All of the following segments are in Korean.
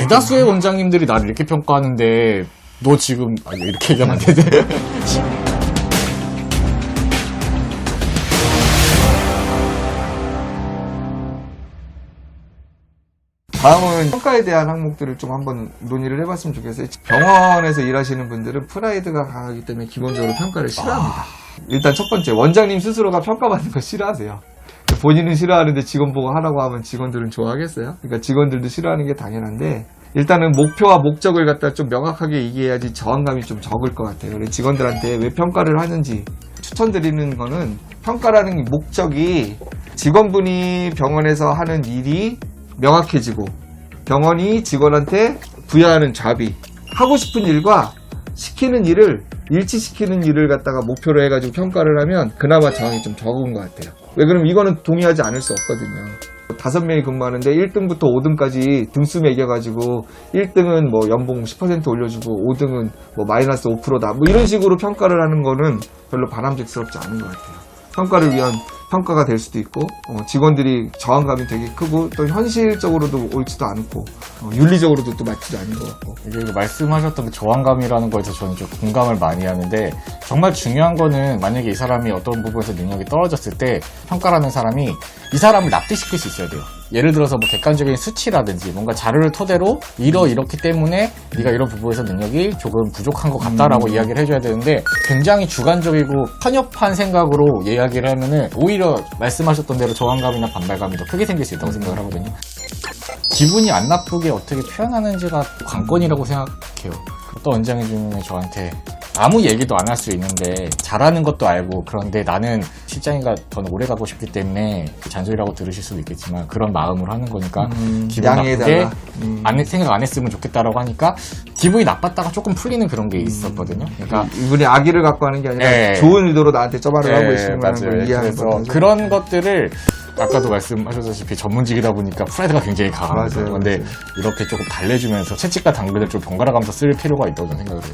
대다수의 원장님들이 나를 이렇게 평가하는데 너 지금 이렇게 얘기하면 안 되지? 다음은 평가에 대한 항목들을 좀 한번 논의를 해봤으면 좋겠어요. 병원에서 일하시는 분들은 프라이드가 강하기 때문에 기본적으로 평가를 싫어합니다. 일단 첫 번째, 원장님 스스로가 평가받는 거 싫어하세요. 본인은 싫어하는데 직원 보고 하라고 하면 직원들은 좋아하겠어요? 그러니까 직원들도 싫어하는 게 당연한데, 일단은 목표와 목적을 갖다 좀 명확하게 얘기해야지 저항감이 좀 적을 것 같아요. 그래서 직원들한테 왜 평가를 하는지 추천드리는 거는, 평가라는 목적이 직원분이 병원에서 하는 일이 명확해지고 병원이 직원한테 부여하는 잡이, 하고 싶은 일과 시키는 일을 일치시키는 일을 갖다가 목표로 해가지고 평가를 하면 그나마 저항이 좀 적은 것 같아요. 왜 그러면 이거는 동의하지 않을 수 없거든요. 5명이 근무하는데 1등부터 5등까지 등수 매겨가지고 1등은 뭐 연봉 10% 올려주고 5등은 뭐 마이너스 5%다 뭐 이런 식으로 평가를 하는 거는 별로 바람직스럽지 않은 것 같아요. 평가를 위한 평가가 될 수도 있고, 직원들이 저항감이 되게 크고, 또 현실적으로도 옳지도 않고, 윤리적으로도 또 맞지도 않은 것 같고. 이게 말씀하셨던 그 저항감이라는 거에서 저는 좀 공감을 많이 하는데, 정말 중요한 거는 만약에 이 사람이 어떤 부분에서 능력이 떨어졌을 때 평가라는 사람이 이 사람을 납득시킬 수 있어야 돼요. 예를 들어서 뭐 객관적인 수치라든지 뭔가 자료를 토대로 이렇기 때문에 네가 이런 부분에서 능력이 조금 부족한 것 같다라고 이야기를 해줘야 되는데, 굉장히 주관적이고 편협한 생각으로 이야기를 하면은 오히려 말씀하셨던 대로 저항감이나 반발감이 더 크게 생길 수 있다고 생각을 하거든요. 기분이 안 나쁘게 어떻게 표현하는지가 관건이라고 생각해요. 어떤 원장님이 저한테 아무 얘기도 안 할 수 있는데 잘하는 것도 알고, 그런데 나는 실장이가 더는 오래 가고 싶기 때문에 잔소리라고 들으실 수도 있겠지만 그런 마음으로 하는 거니까 기분 나쁘게 생각 안 했으면 좋겠다라고 하니까 기분이 나빴다가 조금 풀리는 그런 게 있었거든요. 그러니까 이분이 악의를 갖고 하는 게 아니라 좋은 의도로 나한테 저발을 하고 있는 걸 이해하는 그래서 거죠. 그런 것들을 아까도 말씀하셨다시피 전문직이다 보니까 프라이드가 굉장히 강합니다. 그런데 이렇게 조금 달래주면서 채찍과 당근을 좀 번갈아 가면서 쓸 필요가 있다고 저는 생각을 해요.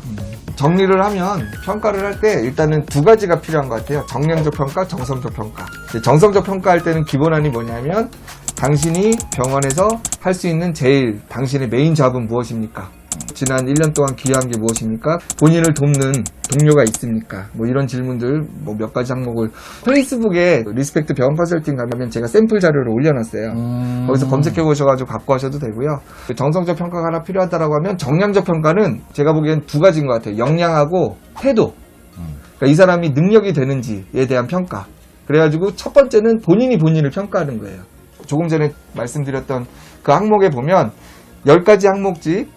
정리를 하면 평가를 할 때 일단은 두 가지가 필요한 것 같아요. 정량적 평가, 정성적 평가. 정성적 평가할 때는 기본안이 뭐냐면, 당신이 병원에서 할 수 있는 제일 당신의 메인 잡은 무엇입니까? 지난 1년 동안 기여한 게 무엇입니까? 본인을 돕는 동료가 있습니까? 뭐 이런 질문들 뭐 몇 가지 항목을 페이스북에 리스펙트 병원 컨설팅 가면 제가 샘플 자료를 올려놨어요. 거기서 검색해 보셔가지고 갖고 하셔도 되고요. 정성적 평가가 하나 필요하다라고 하면, 정량적 평가는 제가 보기엔 두 가지인 것 같아요. 역량하고 태도. 그러니까 이 사람이 능력이 되는지에 대한 평가. 그래가지고 첫 번째는 본인이 본인을 평가하는 거예요. 조금 전에 말씀드렸던 그 항목에 보면 10가지 항목지,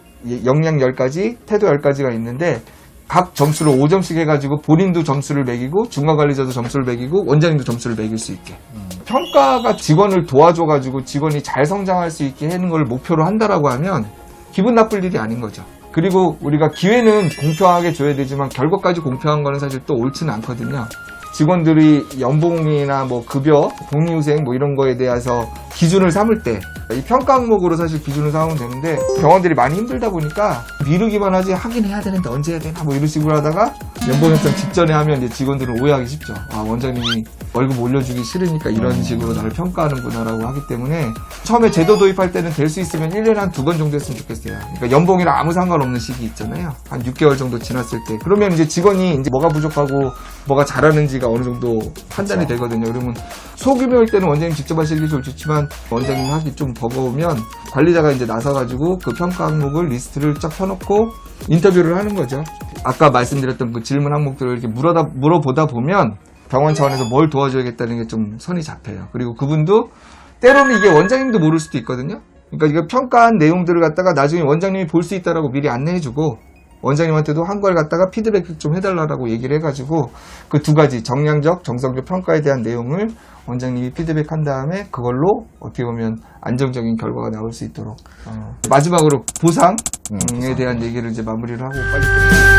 역량 10가지, 태도 10가지가 있는데, 각 점수를 5점씩 해가지고 본인도 점수를 매기고 중간관리자도 점수를 매기고 원장님도 점수를 매길 수 있게. 평가가 직원을 도와줘가지고 직원이 잘 성장할 수 있게 하는 걸 목표로 한다라고 하면 기분 나쁠 일이 아닌 거죠. 그리고 우리가 기회는 공평하게 줘야 되지만 결과까지 공평한 거는 사실 또 옳지는 않거든요. 직원들이 연봉이나 뭐 급여, 복리후생 뭐 이런 거에 대해서 기준을 삼을 때 이 평가 항목으로 사실 기준을 삼으면 되는데, 병원들이 많이 힘들다 보니까 미루기만 하지 하긴 해야 되는데 언제 해야 되나 뭐 이런 식으로 하다가 연봉 협상 직전에 하면 이제 직원들은 오해하기 쉽죠. 아, 원장님이 월급 올려주기 싫으니까 이런 식으로 나를 평가하는구나라고 하기 때문에, 처음에 제도 도입할 때는 될 수 있으면 1년에 한 2번 정도 했으면 좋겠어요. 그러니까 연봉이랑 아무 상관없는 시기 있잖아요. 한 6개월 정도 지났을 때. 그러면 이제 직원이 이제 뭐가 부족하고 뭐가 잘하는지가 어느 정도 판단이 되거든요. 그러면 소규모일 때는 원장님 직접 하시기 좋지만 원장님 하기 좀 버거우면 관리자가 이제 나서가지고 그 평가 항목을 리스트를 쫙 펴놓고 인터뷰를 하는 거죠. 아까 말씀드렸던 그 질문 항목들을 이렇게 물어보다 보면 병원 차원에서 뭘 도와줘야겠다는 게 좀 선이 잡혀요. 그리고 그분도 때로는 이게 원장님도 모를 수도 있거든요. 그러니까 이거 평가한 내용들을 갖다가 나중에 원장님이 볼 수 있다라고 미리 안내해주고, 원장님한테도 한 걸 갖다가 피드백 좀 해달라고 얘기를 해가지고 그 두 가지 정량적, 정성적 평가에 대한 내용을 원장님이 피드백한 다음에 그걸로 어떻게 보면 안정적인 결과가 나올 수 있도록 마지막으로 보상에 대한 얘기를 이제 마무리를 하고 빨리